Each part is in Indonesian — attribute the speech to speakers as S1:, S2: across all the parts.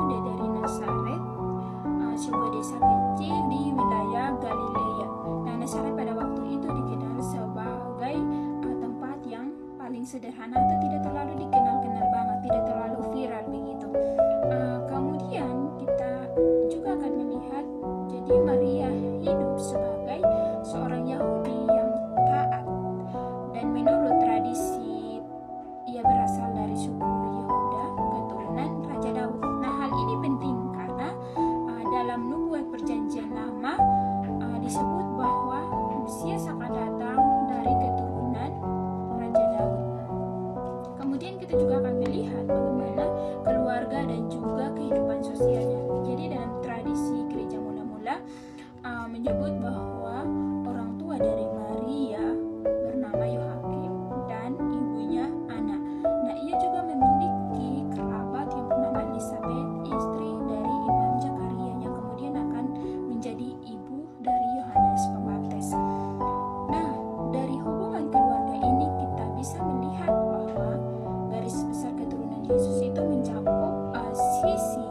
S1: pemuda dari Nazaret, sebuah desa kecil di wilayah Galilea. Nah, Nazaret pada waktu itu dikenal sebagai tempat yang paling sederhana atau tidak terlalu dikenal-kenal banget, tidak terlalu viral begitu. Kemudian kita juga akan melihat jadi Maria hidup sebagai seorang Yahudi yang taat, dan menurut tradisi ia berasal dari suku Yehuda, keturunan Raja Daud. Nah, hal ini penting karena dalam nubuat perjanjian lama disebut bahwa Mesias akan datang dari keturunan Raja Daud. Kemudian kita juga akan melihat bagaimana keluarga dan juga kehidupan sosialnya. Jadi dalam tradisi gereja mula-mula menyebut bahwa orang tua dari Maria bernama Yohakim dan ibunya Ana. Nah, ia juga memiliki kerabat yang bernama Elizabeth, istri dari Imam Zakaria, yang kemudian akan menjadi ibu dari Yohanes Pembaptis. Nah, dari hubungan keluarga ini kita bisa melihat bahwa garis besar keturunan Yesus itu mencakup sisi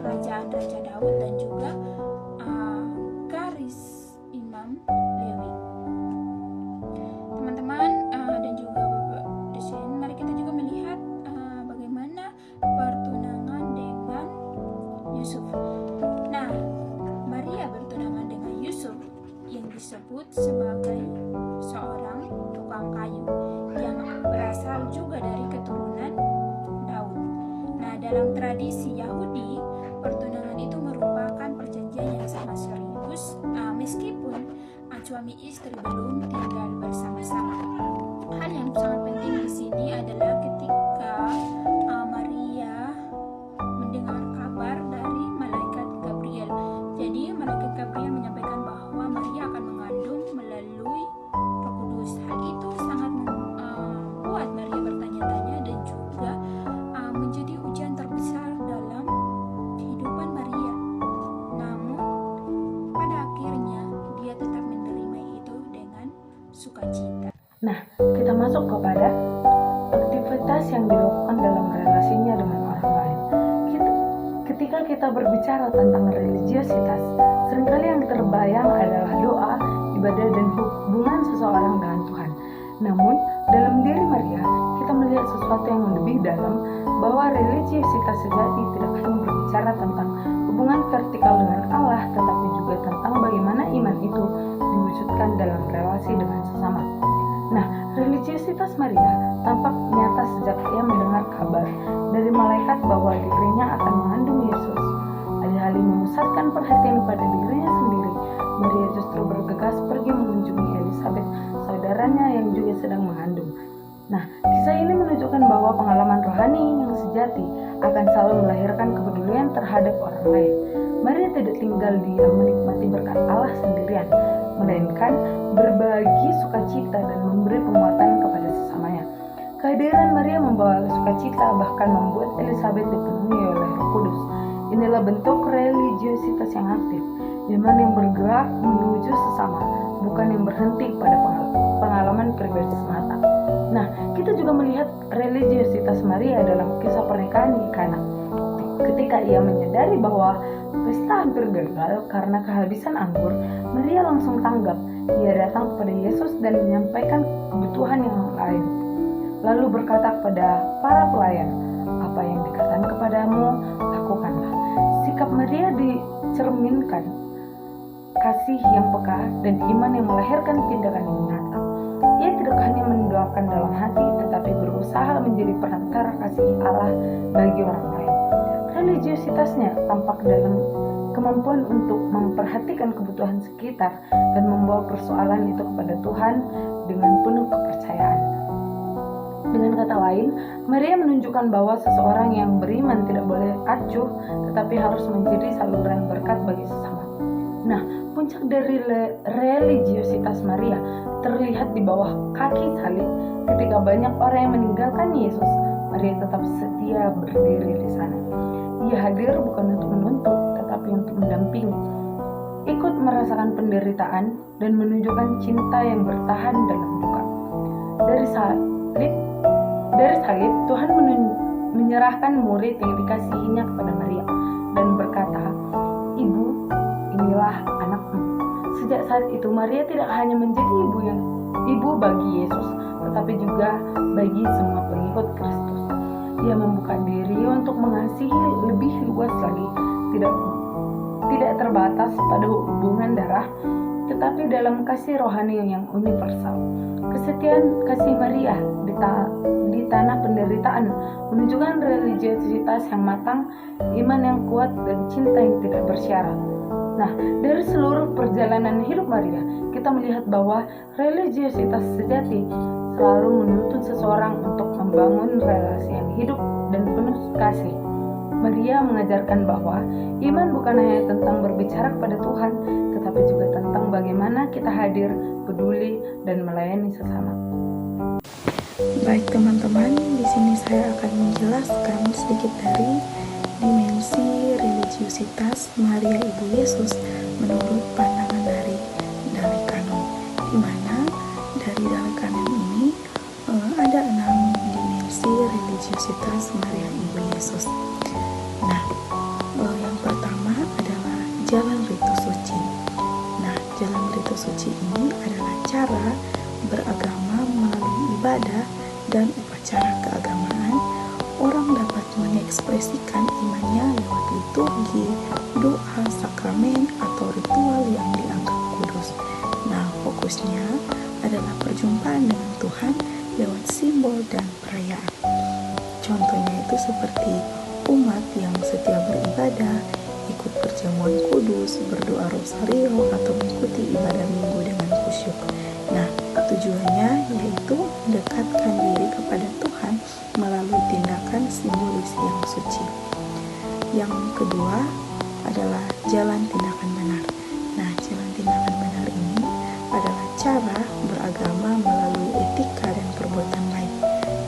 S1: kerajaan Raja Daud dan juga garis Imam Lewi. Teman-teman dan juga Bapak dosen, mari kita juga melihat bagaimana pertunangan dengan Yusuf. Nah, Maria bertunangan dengan Yusuf yang disebut sebagai seorang tukang kayu yang berasal juga dari keturunan Daud. Nah, dalam tradisi Yahudi, pertunangan itu merupakan perjanjian yang sangat serius, meskipun suami istri belum tinggal bersama-sama. Hal yang sangat penting di sini adalah ketika Maria mendengar kabar dari malaikat Gabriel. Jadi malaikat Gabriel menyampaikan bahwa Maria akan mengandung melalui Roh Kudus. Hal itu sangat membuat Maria bertanya-tanya dan juga menjadi ujian terbesar dalam kehidupan Maria. Namun pada akhirnya dia tetap menerima itu dengan sukacita.
S2: Nah, kita masuk kepada aktivitas yang dilakukan dalam relasinya dengan orang lain. Ketika kita berbicara tentang religiositas, seringkali yang terbayang adalah doa, ibadah, dan hubungan seseorang dengan Tuhan. Namun, dalam diri Maria, kita melihat sesuatu yang lebih dalam, bahwa religiositas sejati tidak hanya berbicara tentang hubungan vertikal dengan Allah, tetapi juga tentang bagaimana iman itu diwujudkan dalam relasi dengan sesama. Nah, religiositas Maria tampak nyata sejak ia mendengar kabar dari malaikat bahwa dirinya akan mengandung Yesus. Alih-alih memusatkan perhatian pada dirinya sendiri, Maria justru bergegas pergi mengunjungi Elizabeth, saudaranya yang juga sedang mengandung. Nah, kisah ini menunjukkan bahwa pengalaman rohani yang sejati akan selalu melahirkan kepedulian terhadap orang lain. Maria tidak tinggal diam menikmati berkat Allah sendirian, melainkan berbagi sukacita dan memberi penguatan kepada sesamanya. Kehadiran Maria membawa sukacita, bahkan membuat Elizabeth dipenuhi oleh Roh Kudus. Inilah bentuk religiositas yang aktif, iman yang bergerak menuju sesama, bukan yang berhenti pada pengalaman pribadi semata. Nah, kita juga melihat religiositas Maria dalam kisah pernikahan di Kana. Ketika ia menyadari bahwa pesta hampir gagal karena kehabisan anggur, Maria langsung tanggap. Ia datang kepada Yesus dan menyampaikan kebutuhan yang lain. Lalu berkata kepada para pelayan, "Apa yang dikatakan kepadamu, lakukanlah." Sikap Maria dicerminkan kasih yang peka dan iman yang melahirkan tindakan yang nyata. Ia tidak hanya mendoakan dalam hati, tetapi berusaha menjadi perantara kasih Allah bagi orang lain. Religiositasnya tampak dalam kemampuan untuk memperhatikan kebutuhan sekitar dan membawa persoalan itu kepada Tuhan dengan penuh kepercayaan. Dengan kata lain, Maria menunjukkan bahwa seseorang yang beriman tidak boleh acuh, tetapi harus menjadi saluran berkat bagi sesama. Nah, puncak dari religiositas Maria terlihat di bawah kaki salib. Ketika banyak orang yang meninggalkan Yesus, Maria tetap setia berdiri di sana. Ia hadir bukan untuk menuntut, tetapi untuk mendampingi, ikut merasakan penderitaan, dan menunjukkan cinta yang bertahan dalam duka. Dari salib Tuhan menyerahkan murid yang dikasihinya kepada Maria. saat itu Maria tidak hanya menjadi ibu bagi Yesus, tetapi juga bagi semua pengikut Kristus. Ia membuka diri untuk mengasihi lebih luas lagi, tidak terbatas pada hubungan darah, tetapi dalam kasih rohani yang universal. Kesetiaan kasih Maria di tanah penderitaan menunjukkan religiositas yang matang, iman yang kuat, dan cinta yang tidak bersyarat. Nah, dari seluruh perjalanan hidup Maria, kita melihat bahwa religiositas sejati selalu menuntun seseorang untuk membangun relasi yang hidup dan penuh kasih. Maria mengajarkan bahwa iman bukan hanya tentang berbicara kepada Tuhan, tetapi juga tentang bagaimana kita hadir, peduli, dan melayani sesama.
S3: Baik teman-teman, di sini saya akan menjelaskan sedikit dari dimensi religiusitas Maria Ibu Yesus menurut pandangan dari Dalai Kanon, di mana dari Dalai Kanon ini ada 6 dimensi religiusitas Maria Ibu Yesus. Nah, yang pertama adalah jalan ritu suci. Nah, jalan ritu suci ini adalah cara beragama melalui ibadah dan upacara keagamaan. Orang dapat mengekspresikan imannya lewat liturgi, doa, sakramen, atau ritual yang dianggap kudus. Nah, fokusnya adalah perjumpaan dengan Tuhan lewat simbol dan perayaan. Contohnya itu seperti umat yang setia beribadah, ikut perjamuan kudus, berdoa rosario, atau mengikuti ibadah minggu dengan khusyuk. Nah, tujuannya yaitu mendekatkan diri kepada Tuhan melalui tindakan simbolis yang suci. Yang kedua adalah jalan tindakan benar. Nah, jalan tindakan benar ini adalah cara beragama melalui etika dan perbuatan baik.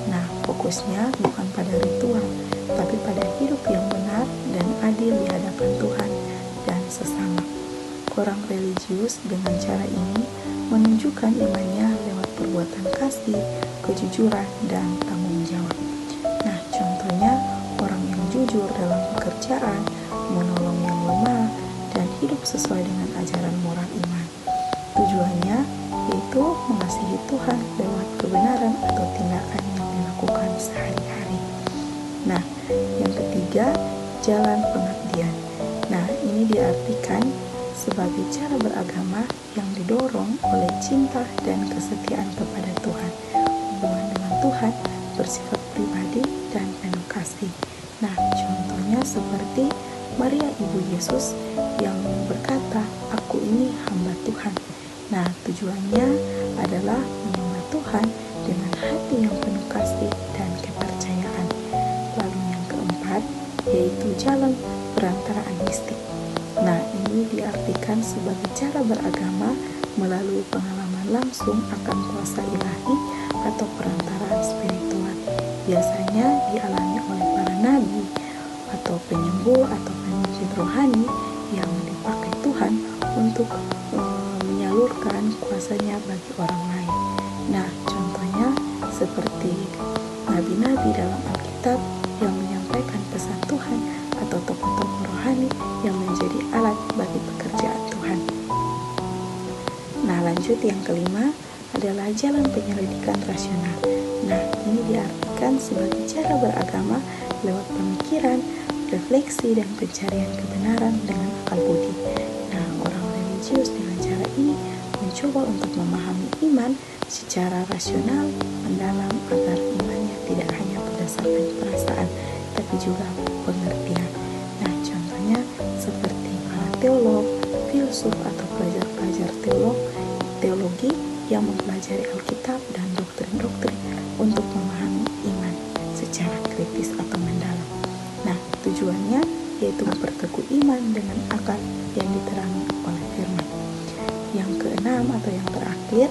S3: Nah, fokusnya bukan pada ritual, tapi pada hidup yang benar dan adil di hadapan Tuhan dan sesama. Orang religius dengan cara ini menunjukkan imannya lewat perbuatan kasih, kejujuran, dan tanggung jawab. Nah, contohnya orang yang jujur dalam pekerjaan, menolong yang lemah, dan hidup sesuai dengan ajaran moral iman. Tujuannya yaitu mengasihi Tuhan lewat kebenaran atau tindakan yang dilakukan sehari-hari. Nah, yang ketiga, jalan pengabdian. Nah, ini diartikan sebagai cara beragama yang didorong oleh cinta dan kesetiaan kepada Tuhan. Hubungan dengan Tuhan bersifat pribadi dan penuh kasih. Nah, contohnya seperti Maria Ibu Yesus yang berkata, "Aku ini hamba Tuhan." Nah, tujuannya adalah menyembah Tuhan dengan hati yang penuh kasih dan kepercayaan. Lalu yang keempat, yaitu jalan perantaraan mistik. Nah, ini diartikan sebagai cara beragama melalui pengalaman langsung akan kuasa ilahi atau perantaraan spiritual. Biasanya dialami oleh para nabi atau penyembuh atau pemimpin rohani yang dipakai Tuhan untuk menyalurkan kuasanya bagi orang lain. Nah, contohnya seperti nabi-nabi dalam Alkitab yang menyampaikan pesan Tuhan atau tokoh-tokoh rohani yang menjadi alat bagi pekerjaan Tuhan. Nah, lanjut yang kelima adalah jalan penyelidikan rasional. Nah, ini diartikan sebagai cara beragama lewat pemikiran, refleksi, dan pencarian kebenaran dengan akal budi. Nah, orang religius dengan cara ini mencoba untuk memahami iman secara rasional, mendalam, agar imannya tidak hanya berdasarkan perasaan, tapi juga pengertian. Nah, contohnya seperti para teolog, filsuf, atau pelajar-pelajar teologi yang mempelajari Alkitab dan doktrin-doktrin untuk memahami iman secara kritis atau mendalam. Nah, tujuannya yaitu memperteguh iman dengan akal yang diterangi oleh firman. Yang keenam atau yang terakhir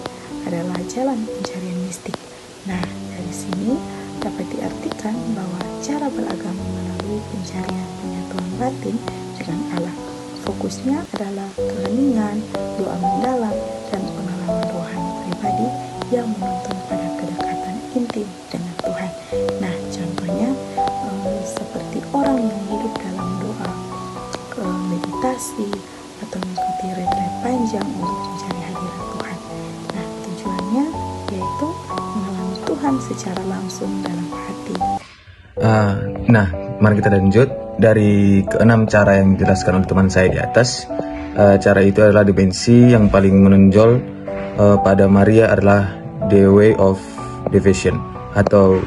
S3: adalah jalan pencarian mistik. Nah, dari sini dapat diartikan bahwa cara beragama melalui pencarian penyatuan batin dengan Allah. Fokusnya adalah keheningan, doa mendalam, dan pengalaman rohani pribadi yang menuntun pada kedekatan intim dengan Tuhan. Nah, contohnya seperti orang yang hidup dalam doa, meditasi, atau mengikuti retret panjang untuk mencari hadirat Tuhan. Nah, tujuannya yaitu mengalami Tuhan secara langsung dalam hati.
S4: Nah, mari kita lanjut dari keenam cara yang dijelaskan oleh teman saya di atas. Cara itu adalah dimensi yang paling menonjol pada Maria adalah the way of devotion atau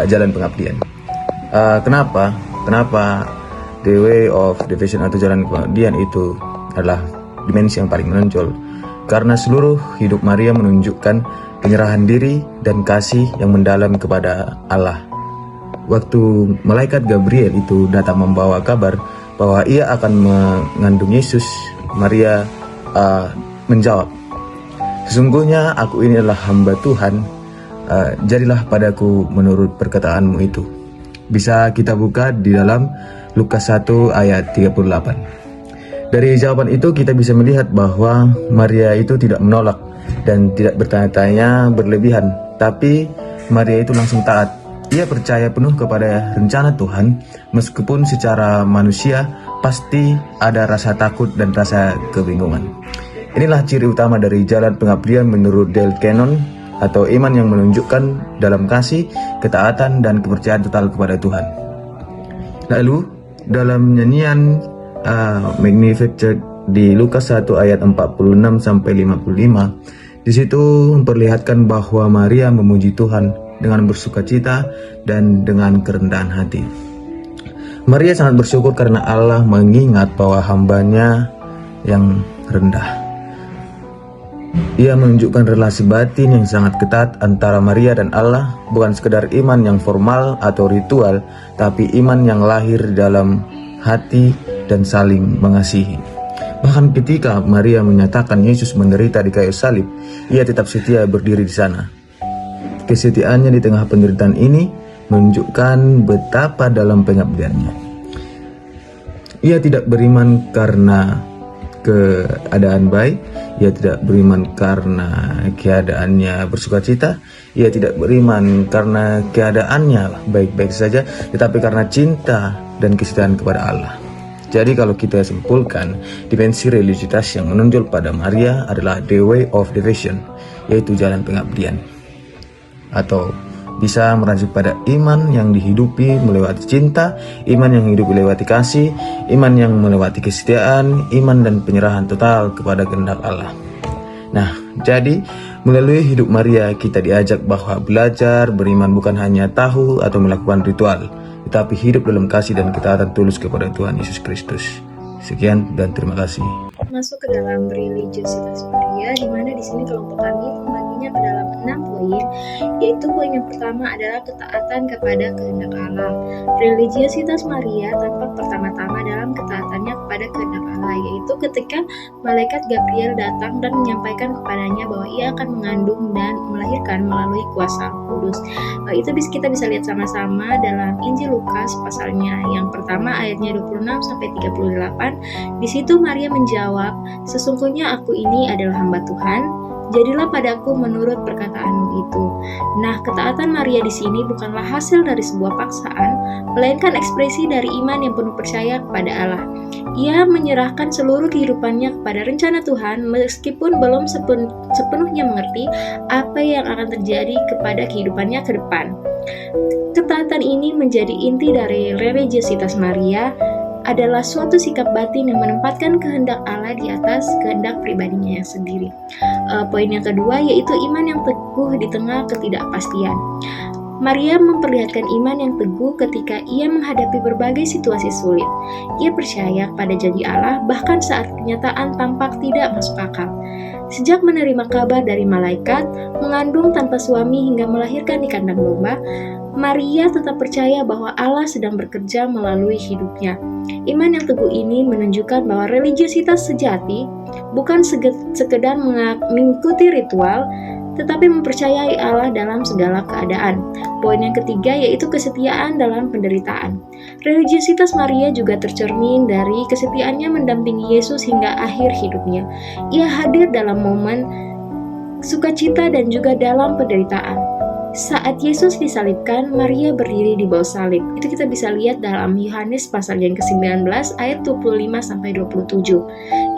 S4: jalan pengabdian. Kenapa the way of devotion atau jalan pengabdian itu adalah dimensi yang paling menonjol? Karena seluruh hidup Maria menunjukkan penyerahan diri dan kasih yang mendalam kepada Allah. Waktu malaikat Gabriel itu datang membawa kabar bahwa ia akan mengandung Yesus, Maria menjawab, "Sesungguhnya aku ini adalah hamba Tuhan, jadilah padaku menurut perkataanmu itu." Bisa kita buka di dalam Lukas 1 ayat 38. Dari jawaban itu kita bisa melihat bahwa Maria itu tidak menolak dan tidak bertanya-tanya berlebihan, tapi Maria itu langsung taat. Ia percaya penuh kepada rencana Tuhan, meskipun secara manusia pasti ada rasa takut dan rasa kebingungan. Inilah ciri utama dari jalan pengabdian menurut Dale Cannon, atau iman yang menunjukkan dalam kasih, ketaatan, dan kepercayaan total kepada Tuhan. Lalu, dalam nyanyian Magnificat di Lukas 1 ayat 46-55, di situ memperlihatkan bahwa Maria memuji Tuhan dengan bersukacita dan dengan kerendahan hati. Maria sangat bersyukur karena Allah mengingat bahwa hambanya yang rendah. Ia menunjukkan relasi batin yang sangat ketat antara Maria dan Allah, bukan sekedar iman yang formal atau ritual, tapi iman yang lahir dalam hati dan saling mengasihi. Bahkan ketika Maria menyatakan Yesus menderita di kayu salib, ia tetap setia berdiri di sana. Kesetiaannya di tengah penderitaan ini menunjukkan betapa dalam pengabdiannya. Ia tidak beriman karena keadaan baik, ia tidak beriman karena keadaannya bersukacita, ia tidak beriman karena keadaannya baik-baik saja, tetapi karena cinta dan kesetiaan kepada Allah. Jadi kalau kita simpulkan, dimensi religiusitas yang menonjol pada Maria adalah the way of devotion, yaitu jalan pengabdian. Atau bisa merujuk pada iman yang dihidupi melewati cinta, iman yang hidup melewati kasih, iman yang melewati kesetiaan, iman dan penyerahan total kepada kehendak Allah. Nah, jadi melalui hidup Maria kita diajak bahwa belajar beriman bukan hanya tahu atau melakukan ritual, tetapi hidup dalam kasih dan ketaatan tulus kepada Tuhan Yesus Kristus. Sekian dan terima kasih.
S5: Masuk ke dalam religiusitas Maria, di mana di sini kelompok kami membaginya ke dalam 6 poin, yaitu poin yang pertama adalah ketaatan kepada kehendak Allah. Religiusitas Maria tampak pertama-tama dalam ketaatannya kepada kehendak Allah, yaitu ketika malaikat Gabriel datang dan menyampaikan kepadanya bahwa ia akan mengandung dan melahirkan melalui kuasa kudus. Itu kita bisa lihat sama-sama dalam Injil Lukas pasalnya yang pertama ayatnya 26-38. Di situ Maria menjawab, "Sesungguhnya aku ini adalah hamba Tuhan, jadilah padaku menurut perkataanmu itu." Nah, ketaatan Maria di sini bukanlah hasil dari sebuah paksaan, melainkan ekspresi dari iman yang penuh percaya kepada Allah. Ia menyerahkan seluruh kehidupannya kepada rencana Tuhan, meskipun belum sepenuhnya mengerti apa yang akan terjadi kepada kehidupannya ke depan. Ketaatan ini menjadi inti dari religiusitas Maria, adalah suatu sikap batin yang menempatkan kehendak Allah di atas kehendak pribadinya yang sendiri. Poin yang kedua yaitu iman yang teguh di tengah ketidakpastian. Maria memperlihatkan iman yang teguh ketika ia menghadapi berbagai situasi sulit. Ia percaya pada janji Allah bahkan saat kenyataan tampak tidak masuk akal. Sejak menerima kabar dari malaikat, mengandung tanpa suami hingga melahirkan di kandang domba, Maria tetap percaya bahwa Allah sedang bekerja melalui hidupnya. Iman yang teguh ini menunjukkan bahwa religiusitas sejati bukan sekedar mengikuti ritual, tetapi mempercayai Allah dalam segala keadaan. Poin yang ketiga yaitu kesetiaan dalam penderitaan. Religiusitas Maria juga tercermin dari kesetiaannya mendampingi Yesus hingga akhir hidupnya. Ia hadir dalam momen sukacita dan juga dalam penderitaan. Saat Yesus disalibkan, Maria berdiri di bawah salib. Itu kita bisa lihat dalam Yohanes pasal yang ke-19 ayat 25-27.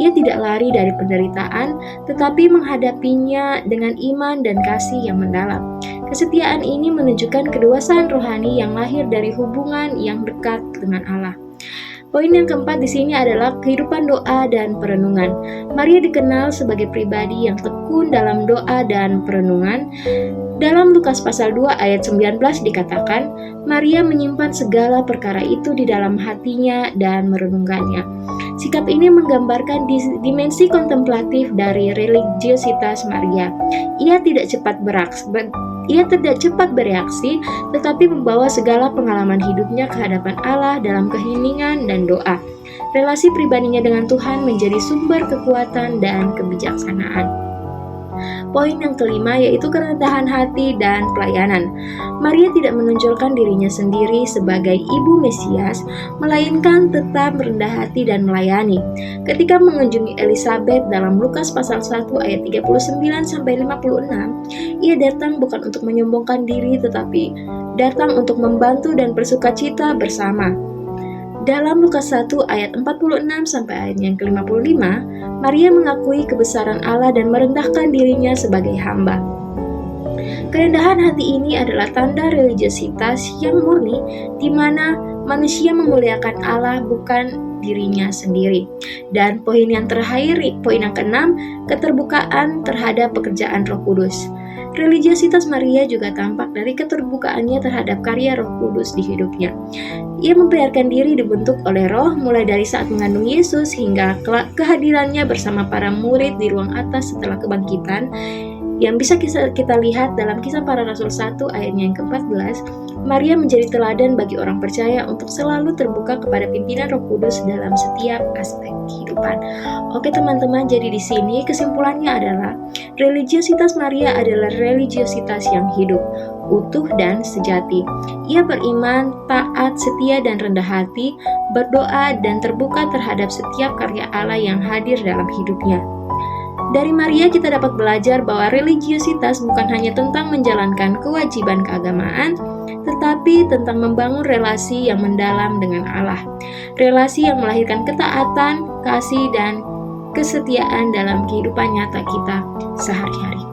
S5: Ia tidak lari dari penderitaan, tetapi menghadapinya dengan iman dan kasih yang mendalam. Kesetiaan ini menunjukkan kedewasaan rohani yang lahir dari hubungan yang dekat dengan Allah. Poin yang keempat di sini adalah kehidupan doa dan perenungan. Maria dikenal sebagai pribadi yang tekun dalam doa dan perenungan. Dalam Lukas pasal 2 ayat 19 dikatakan, Maria menyimpan segala perkara itu di dalam hatinya dan merenungkannya. Sikap ini menggambarkan dimensi kontemplatif dari religiositas Maria. Ia tidak cepat bereaksi, tetapi membawa segala pengalaman hidupnya ke hadapan Allah dalam keheningan dan doa. Relasi pribadinya dengan Tuhan menjadi sumber kekuatan dan kebijaksanaan. Poin yang kelima yaitu kerendahan hati dan pelayanan. Maria tidak menonjolkan dirinya sendiri sebagai ibu Mesias, melainkan tetap merendah hati dan melayani. Ketika mengunjungi Elizabeth dalam Lukas pasal 1 ayat 39-56, ia datang bukan untuk menyombongkan diri tetapi datang untuk membantu dan bersukacita bersama. Dalam Lukas 1 ayat 46 sampai ayat yang ke-55, Maria mengakui kebesaran Allah dan merendahkan dirinya sebagai hamba. Kerendahan hati ini adalah tanda religiositas yang murni, di mana manusia memuliakan Allah bukan dirinya sendiri. Dan poin yang terakhir, poin yang keenam, keterbukaan terhadap pekerjaan Roh Kudus. Religiositas Maria juga tampak dari keterbukaannya terhadap karya Roh Kudus di hidupnya. Ia membiarkan diri dibentuk oleh Roh mulai dari saat mengandung Yesus hingga kehadirannya bersama para murid di ruang atas setelah kebangkitan, yang bisa kita lihat dalam Kisah Para Rasul 1 ayatnya yang ke-14. Maria menjadi teladan bagi orang percaya untuk selalu terbuka kepada pimpinan Roh Kudus dalam setiap aspek kehidupan. Oke teman-teman, jadi di sini kesimpulannya adalah religiositas Maria adalah religiositas yang hidup, utuh dan sejati. Ia beriman, taat, setia dan rendah hati, berdoa dan terbuka terhadap setiap karya Allah yang hadir dalam hidupnya. Dari Maria kita dapat belajar bahwa religiositas bukan hanya tentang menjalankan kewajiban keagamaan, tetapi tentang membangun relasi yang mendalam dengan Allah. Relasi yang melahirkan ketaatan, kasih, dan kesetiaan dalam kehidupan nyata kita sehari-hari.